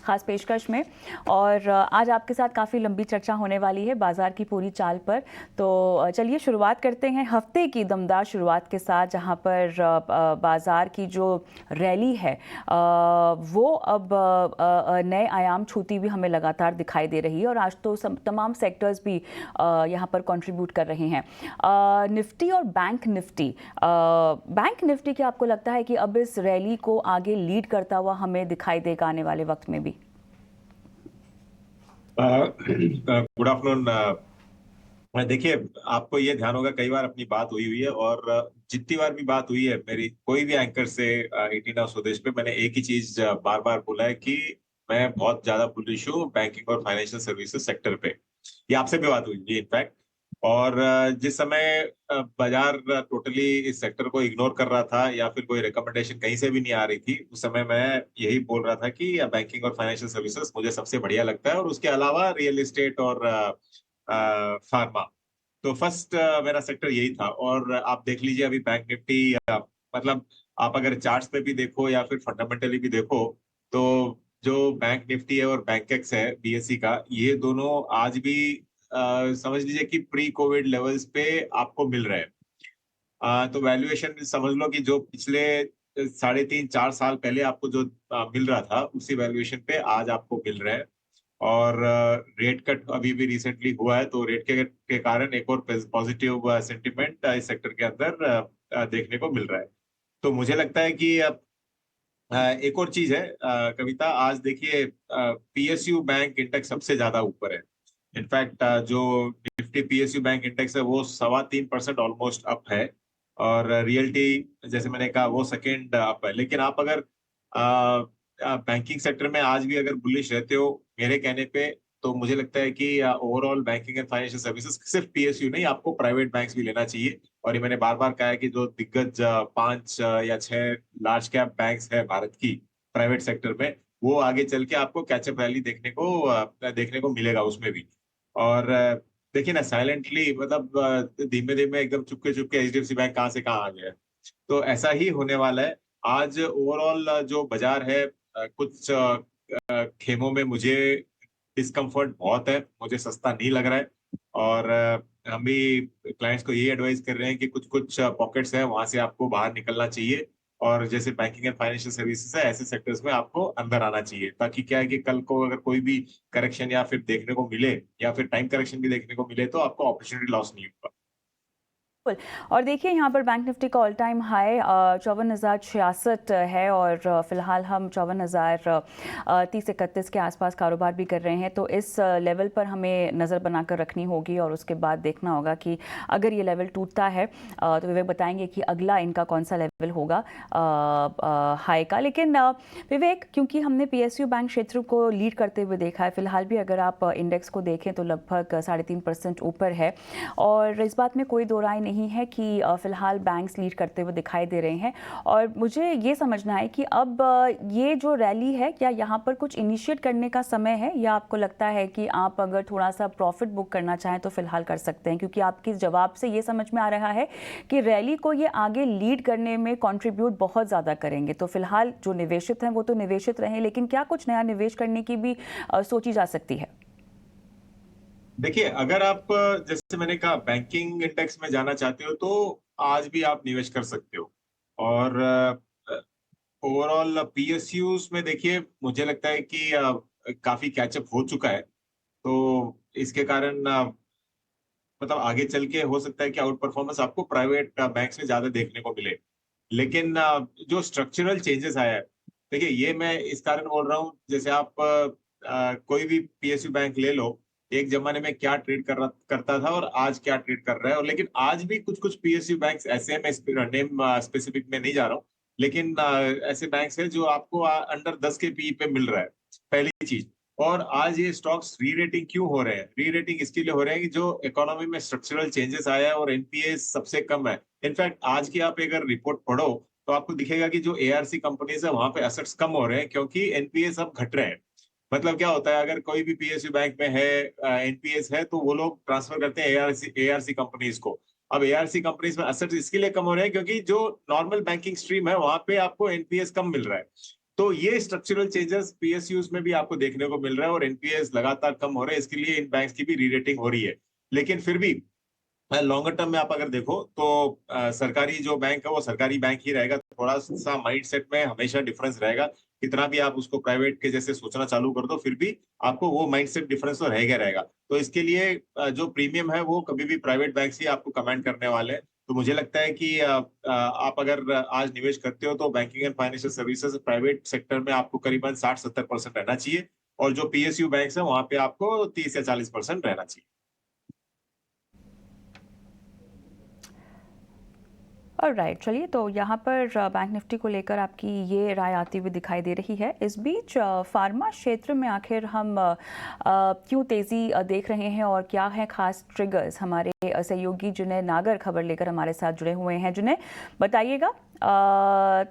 ख़ास पेशकश में। और आज आपके साथ काफ़ी लंबी चर्चा होने वाली है बाज़ार की पूरी चाल पर। तो चलिए शुरुआत करते हैं हफ्ते की दमदार शुरुआत के साथ, जहां पर बाज़ार की जो रैली है वो अब नए आयाम छूती हुई हमें लगातार दिखाई दे रही है। और आज तो तमाम सेक्टर्स भी यहाँ पर कंट्रीब्यूट कर रहे हैं। निफ्टी और बैंक निफ्टी क्या आपको लगता है कि अब इस रैली को आगे लीड करता हुआ हमें दिखाई देगा आने वाले वक्त में भी? Good afternoon. देखिए, आपको ये ध्यान होगा कई बार अपनी बात हुई हुई है, और जितनी बार भी बात हुई है मेरी कोई भी एंकर से 18 स्वदेश पे, मैंने एक ही चीज बार बार बोला है कि मैं बहुत ज्यादा बुलिश हूँ बैंकिंग और फाइनेंशियल सर्विसेज सेक्टर पे। ये आपसे भी बात हुई थी इनफैक्ट। और जिस समय बाजार टोटली इस सेक्टर को इग्नोर कर रहा था या फिर कोई रिकमेंडेशन कहीं से भी नहीं आ रही थी, उस समय मैं यही बोल रहा था कि बैंकिंग और फाइनेंशियल सर्विसेज मुझे सबसे बढ़िया लगता है, और उसके अलावा रियल एस्टेट और फार्मा। तो फर्स्ट मेरा सेक्टर यही था। और आप देख लीजिए अभी बैंक निफ्टी, मतलब आप अगर चार्ट्स पे भी देखो या फिर फंडामेंटली भी देखो, तो जो बैंक निफ्टी है और बैंकेक्स है बीएसई का, ये दोनों आज भी समझ लीजिए कि प्री कोविड लेवल्स पे आपको मिल रहे हैं। तो वैल्यूएशन समझ लो कि जो पिछले 3.5 4 साल पहले आपको जो मिल रहा था, उसी वैल्यूएशन पे आज आपको मिल रहे हैं। और रेट कट अभी भी रिसेंटली हुआ है, तो रेट के कारण एक और पॉजिटिव सेंटिमेंट इस सेक्टर के अंदर देखने को मिल रहा है। तो मुझे लगता है कि एक और चीज है कविता, आज देखिए पीएसयू बैंक इंडेक्स सबसे ज्यादा ऊपर है। इनफैक्ट जो निफ्टी पीएसयू बैंक इंडेक्स है वो 3.25% ऑलमोस्ट अप है। और रियल्टी, जैसे मैंने कहा, वो सेकेंड अप है। लेकिन आप अगर बैंकिंग सेक्टर में आज भी अगर बुलिश रहते हो मेरे कहने पे, तो मुझे लगता है कि overall banking and financial services, सिर्फ पीएसयू नहीं, आपको प्राइवेट बैंक्स भी लेना चाहिए। और ये मैंने बार बार कहा है कि जो दिग्गज 5 या 6 लार्ज कैप बैंक्स है भारत की प्राइवेट सेक्टर में, वो आगे चल के आपको कैचअप रैली देखने को मिलेगा उसमें भी। और देखिए ना, साइलेंटली, मतलब धीमे धीमे एकदम चुपके चुपके एचडीएफसी बैंक कहाँ से कहाँ आ गया है। तो ऐसा ही होने वाला है। आज ओवरऑल जो बाजार है, कुछ खेमों में मुझे डिस्कम्फर्ट बहुत है, मुझे सस्ता नहीं लग रहा है। और हम भी क्लाइंट्स को यही एडवाइस कर रहे हैं कि कुछ कुछ पॉकेट्स है, वहां से आपको बाहर निकलना चाहिए। और जैसे बैंकिंग एंड फाइनेंशियल सर्विसेज है, ऐसे सेक्टर्स में आपको अंदर आना चाहिए, ताकि क्या है कि कल को अगर कोई भी करेक्शन या फिर देखने को मिले, या फिर टाइम करेक्शन भी देखने को मिले, तो आपको अपॉर्चुनिटी लॉस नहीं होगा। बिल्कुल। और देखिए यहाँ पर बैंक निफ्टी का ऑल टाइम हाई 54,066 है, और फिलहाल हम 54,030-31 के आसपास कारोबार भी कर रहे हैं। तो इस लेवल पर हमें नज़र बनाकर रखनी होगी, और उसके बाद देखना होगा कि अगर ये लेवल टूटता है तो विवेक बताएंगे कि अगला इनका कौन सा लेवल होगा हाई का। लेकिन विवेक, क्योंकि हमने पीएसयू बैंक क्षेत्र को लीड करते हुए देखा है, फिलहाल भी अगर आप इंडेक्स को देखें तो लगभग 3.5% ऊपर है। और इस बात में कोई दो राय नहीं है कि फिलहाल बैंक्स लीड करते हुए दिखाई दे रहे हैं। और मुझे ये समझना है कि अब ये जो रैली है, क्या यहाँ पर कुछ इनिशिएट करने का समय है, या आपको लगता है कि आप अगर थोड़ा सा प्रॉफिट बुक करना चाहें तो फिलहाल कर सकते हैं? क्योंकि आपके जवाब से ये समझ में आ रहा है कि रैली को ये आगे लीड करने में कंट्रीब्यूट बहुत ज़्यादा करेंगे। तो फिलहाल जो निवेशित हैं वो तो निवेशित रहें, लेकिन क्या कुछ नया निवेश करने की भी सोची जा सकती है? देखिए, अगर आप जैसे मैंने कहा बैंकिंग इंडेक्स में जाना चाहते हो, तो आज भी आप निवेश कर सकते हो। और ओवरऑल पीएसयूज में देखिए, मुझे लगता है कि काफी कैचअप हो चुका है। तो इसके कारण मतलब आगे चल के हो सकता है कि आउट परफॉर्मेंस आपको प्राइवेट बैंक्स में ज्यादा देखने को मिले। लेकिन जो स्ट्रक्चरल चेंजेस आया है, देखिए ये मैं इस कारण बोल रहा हूँ, जैसे आप कोई भी पीएसयू बैंक ले लो, एक जमाने में क्या ट्रेड करता था और आज क्या ट्रेड कर रहा है। और लेकिन आज भी कुछ कुछ पीएसयू बैंक्स ऐसे हैं, मैं नेम स्पेसिफिक में नहीं जा रहा हूँ, लेकिन ऐसे बैंक्स हैं जो आपको अंडर 10 के पी पे मिल रहा है, पहली चीज। और आज ये स्टॉक्स री रेटिंग क्यों हो रहे हैं? री रेटिंग इसके लिए हो रहे हैं कि जो इकोनॉमी में स्ट्रक्चरल चेंजेस आया है और एनपीए सबसे कम है। इनफैक्ट आज की आप अगर रिपोर्ट पढ़ो, तो आपको दिखेगा कि जो एआरसी कंपनीज है वहां पे एसेट्स कम हो रहे हैं, क्योंकि एनपीए सब घट रहे हैं। मतलब क्या होता है, अगर कोई भी पीएसयू बैंक में है एनपीएस है, तो वो लोग ट्रांसफर करते हैं एआरसी कंपनीज को। अब एआरसी कंपनीज में एसेट्स इसके लिए कम हो रहे हैं क्योंकि जो नॉर्मल बैंकिंग स्ट्रीम है वहां पे आपको एनपीएस कम मिल रहा है। तो ये स्ट्रक्चरल चेंजेस पीएसयूज में भी आपको देखने को मिल रहा है और एनपीएस लगातार कम हो रहे हैं, इसके लिए इन बैंक्स की भी रीरेटिंग हो रही है। लेकिन फिर भी लॉन्गर टर्म में आप अगर देखो तो सरकारी जो बैंक है वो सरकारी बैंक ही रहेगा। थोड़ा सा माइंडसेट में हमेशा डिफरेंस रहेगा, कितना भी आप उसको प्राइवेट के जैसे सोचना चालू कर दो फिर भी आपको वो माइंडसेट डिफरेंस तो रहेगा रहेगा। तो इसके लिए जो प्रीमियम है वो कभी भी प्राइवेट बैंक ही आपको कमांड करने वाले हैं। तो मुझे लगता है कि आप अगर आज निवेश करते हो तो banking and financial services private sector में आपको करीबन 60-70% रहना चाहिए, और जो पीएसयू बैंक है वहां पे आपको 30 या 40% रहना चाहिए। ऑलराइट, चलिए तो यहाँ पर बैंक निफ्टी को लेकर आपकी ये राय आती हुई दिखाई दे रही है। इस बीच फार्मा क्षेत्र में आखिर हम क्यों तेज़ी देख रहे हैं और क्या है खास ट्रिगर्स? हमारे सहयोगी जुनैद नागर खबर लेकर हमारे साथ जुड़े हुए हैं। जुनैद, बताइएगा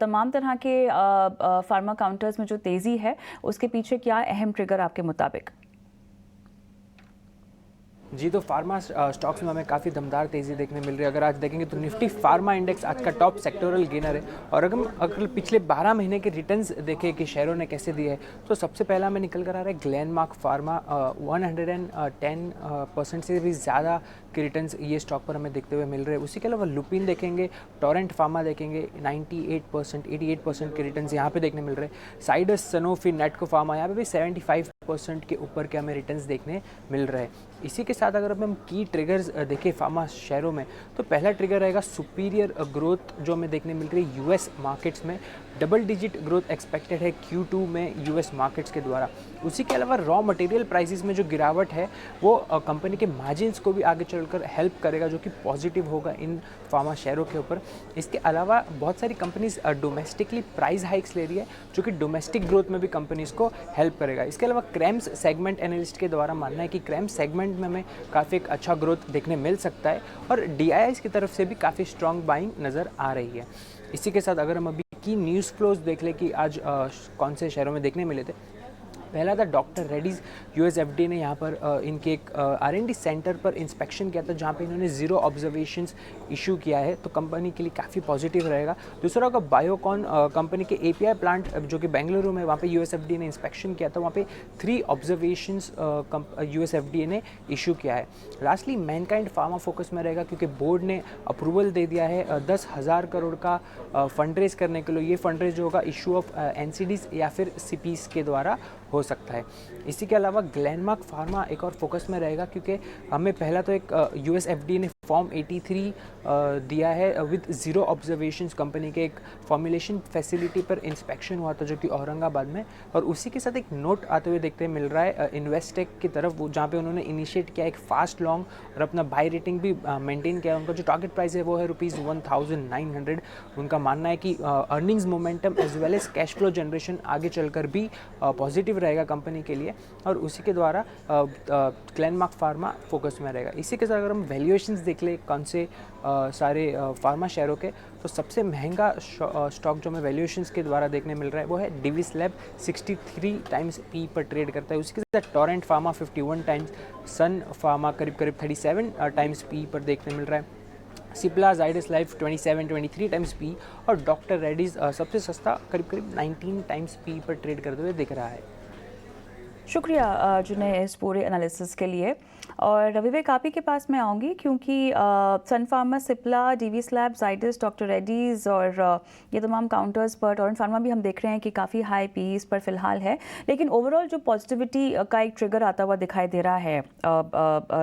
तमाम तरह के फार्मा काउंटर्स में जो तेज़ी है उसके पीछे क्या अहम ट्रिगर आपके मुताबिक? जी, तो फार्मा स्टॉक्स में हमें काफ़ी दमदार तेज़ी देखने मिल रही है। अगर आज देखेंगे तो निफ्टी फार्मा इंडेक्स आज का टॉप सेक्टोरल गेनर है। और अगर पिछले 12 महीने के रिटर्न्स देखें कि शेयरों ने कैसे दिए हैं, तो सबसे पहला हमें निकल कर आ रहा है ग्लेनमार्क फार्मा। 110% से भी ज़्यादा के रिटर्न्स ये स्टॉक पर हमें देखते हुए मिल रहे हैं। उसी के अलावा लुपिन देखेंगे, टोरेंट फार्मा देखेंगे, 98%, 88% के रिटर्न्स यहाँ पे देखने मिल रहे हैं। साइडस, सनोफी, नेटको फार्मा यहाँ पे भी 75% के ऊपर के हमें रिटर्न्स देखने मिल रहे हैं। इसी के साथ अगर हम की ट्रिगर्स देखें फार्मा शेयरों में, तो पहला ट्रिगर रहेगा सुपीरियर ग्रोथ जो हमें देखने मिल रही है यूएस मार्केट्स में। डबल डिजिट ग्रोथ एक्सपेक्टेड है Q2 में यूएस मार्केट्स के द्वारा। उसी के अलावा रॉ मटेरियल प्राइसेस में जो गिरावट है वो कंपनी के मार्जिन्स को भी आगे चलकर हेल्प करेगा, जो कि पॉजिटिव होगा इन फार्मा शेयरों के ऊपर। इसके अलावा बहुत सारी कंपनीज डोमेस्टिकली प्राइस हाइक्स ले रही है, जो कि डोमेस्टिक ग्रोथ में भी कंपनीज को हेल्प करेगा। इसके अलावा क्रेम्स सेगमेंट एनालिस्ट के द्वारा मानना है कि क्रेम्स सेगमेंट में हमें काफ़ी एक अच्छा ग्रोथ देखने मिल सकता है, और DIIs की तरफ से भी काफ़ी स्ट्रॉन्ग बाइंग नज़र आ रही है। इसी के साथ अगर हम अभी की न्यूज़ फ्लोज देख ले कि आज कौन से शहरों में देखने मिले थे। पहला था डॉक्टर रेड्डीज़। यूएस FDA ने यहाँ पर इनके एक R&D सेंटर पर इंस्पेक्शन किया था, जहाँ पे इन्होंने 0 ऑब्जर्वेशंस इशू किया है, तो कंपनी के लिए काफ़ी पॉजिटिव रहेगा। दूसरा होगा बायोकॉन कंपनी के API प्लांट जो कि बेंगलुरु में, वहाँ पे यूएस FDA ने इंस्पेक्शन किया था, वहाँ पे 3 ऑब्जर्वेशंस यूएस FDA ने इशू किया है। लास्टली मैनकाइंड फार्मा फोकस में रहेगा, क्योंकि बोर्ड ने अप्रूवल दे दिया है 10,000 करोड़ का फंड रेज करने के लिए। ये फंड रेज जो होगा इशू ऑफ NCDs या फिर CPs के द्वारा हो सकता है। इसी के अलावा ग्लेनमार्क फार्मा एक और फोकस में रहेगा, क्योंकि हमें पहला तो एक यूएस FDA ने फॉर्म 83 दिया है विद 0 ऑब्जर्वेशंस। कंपनी के एक फॉर्मुलेशन फैसिलिटी पर इंस्पेक्शन हुआ था, जो कि औरंगाबाद में। और उसी के साथ एक नोट आते हुए देखते मिल रहा है इन्वेस्टेक की तरफ, जहाँ पे उन्होंने इनिशिएट किया एक फास्ट लॉन्ग और अपना बाय रेटिंग भी मेंटेन किया। उनका जो टारगेट प्राइस है वो है ₹1900। उनका मानना है कि earnings momentum as well as cash flow generation आगे चलकर भी पॉजिटिव रहेगा कंपनी के लिए, और उसी के द्वारा ग्लेनमार्क फार्मा फोकस में रहेगा। इसी के साथ अगर हम वैल्यूएशंस देख ले कौन से सारे फार्मा शेयरों के, तो सबसे महंगा स्टॉक जो हमें वैल्यूएशंस के द्वारा देखने मिल रहा है वो है डिविस लैब। 63 टाइम्स P पर ट्रेड करता है। उसके साथ टोरेंट फार्मा 51 टाइम्स, सन फार्मा करीब 37 टाइम्स P पर देखने मिल रहा है। Cipla, Zydus life 23 times P, और डॉक्टर रेड्डीज़ सबसे सस्ता करीब 19 टाइम्स P पर ट्रेड करते हुए दिख रहा है। शुक्रिया जुनैद इस पूरे एनालिसिस के लिए। और विवेक, आप ही के पास मैं आऊँगी, क्योंकि सन फार्मा, सिप्ला, डिविस लैब, जाइडस, डॉक्टर रेड्डीज़ और ये तमाम काउंटर्स पर, टोरेंट फार्मा भी हम देख रहे हैं कि काफ़ी हाई पीस पर फिलहाल है। लेकिन ओवरऑल जो पॉजिटिविटी का एक ट्रिगर आता हुआ दिखाई दे रहा है,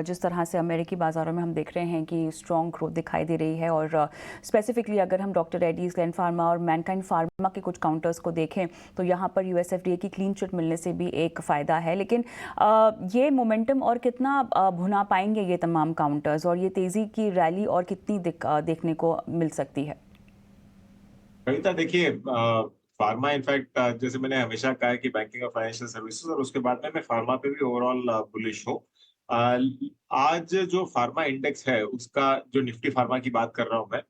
जिस तरह से अमेरिकी बाज़ारों में हम देख रहे हैं कि स्ट्रॉन्ग ग्रोथ दिखाई दे रही है, और स्पेसिफिकली अगर हम डॉक्टर रेड्डीज़, ग्लेन फार्मा और मैनकाइंड फार्मा के कुछ काउंटर्स को देखें तो यहाँ पर US FDA की क्लीन चिट मिलने से भी एक फ़ायदा है। लेकिन ये मोमेंटम और कितना भुना पाएंगे ये तमाम काउंटर्स, और ये तेजी की रैली और कितनी देखने को मिल सकती है? कविता, देखिए फार्मा इनफैक्ट जैसे मैंने हमेशा कहा है कि बैंकिंग और फाइनेंशियल सर्विसेज, और उसके बाद में मैं फार्मा पे भी ओवरऑल बुलिश हूँ। आज जो फार्मा इंडेक्स है उसका, जो निफ्टी फार्मा की बात कर रहा हूँ मैं,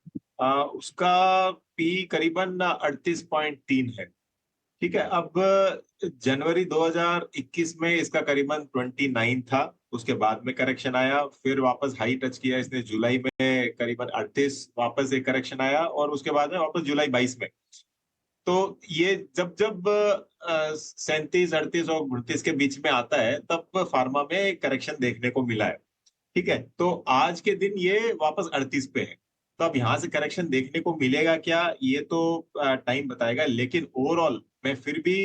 उसका पी करीबन 38.3 है। ठीक है। अब जनवरी 2021 में इसका करीबन 29 था, उसके बाद में करेक्शन आया, फिर वापस हाई टच किया इसने जुलाई में करीबन 38, वापस एक करेक्शन आया, और उसके बाद में वापस जुलाई 22 में तो ये जब जब 37, 38 और 39 के बीच में आता है, तब फार्मा में करेक्शन देखने को मिला है। ठीक है, तो आज के दिन ये वापस 38 पे है। तो अब यहाँ से करेक्शन देखने को मिलेगा क्या, ये तो टाइम बताएगा। लेकिन ओवरऑल मैं फिर भी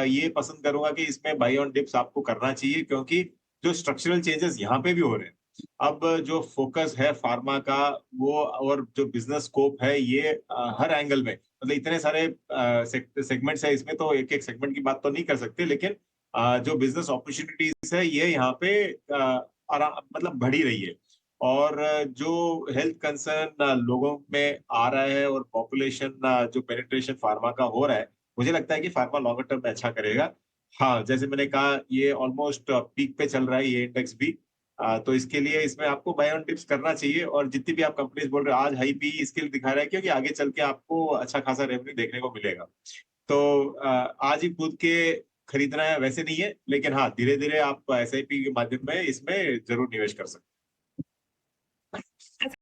ये पसंद करूंगा कि इसमें बाई ऑन डिप्स आपको करना चाहिए, क्योंकि जो स्ट्रक्चरल चेंजेस यहाँ पे भी हो रहे हैं, अब जो फोकस है फार्मा का वो, और जो बिजनेस स्कोप है ये हर एंगल में, मतलब इतने सारे सेगमेंट्स है इसमें, तो एक एक सेगमेंट की बात तो नहीं कर सकते, लेकिन जो बिजनेस अपॉर्चुनिटीज है ये यहाँ पे मतलब बढ़ी रही है। और जो हेल्थ कंसर्न लोगों में आ रहा है और पॉपुलेशन जो पेनिट्रेशन फार्मा का हो रहा है, मुझे लगता है कि फार्मा लॉन्गर टर्म में अच्छा करेगा। हाँ, जैसे मैंने कहा, ये ऑलमोस्ट पीक पे चल रहा है ये इंडेक्स भी। तो इसके लिए इसमें आपको बाय ऑन टिप्स करना चाहिए, और जितनी भी आप कंपनीज बोल रहे हो आज हाई पी स्किल दिखा रहा है, क्योंकि आगे चल के आपको अच्छा खासा रेवेन्यू देखने को मिलेगा। तो आज ही कूद के खरीदना है वैसे नहीं है, लेकिन हाँ, धीरे धीरे आप एसआईपी के माध्यम में इसमें जरूर निवेश कर सकते हैं।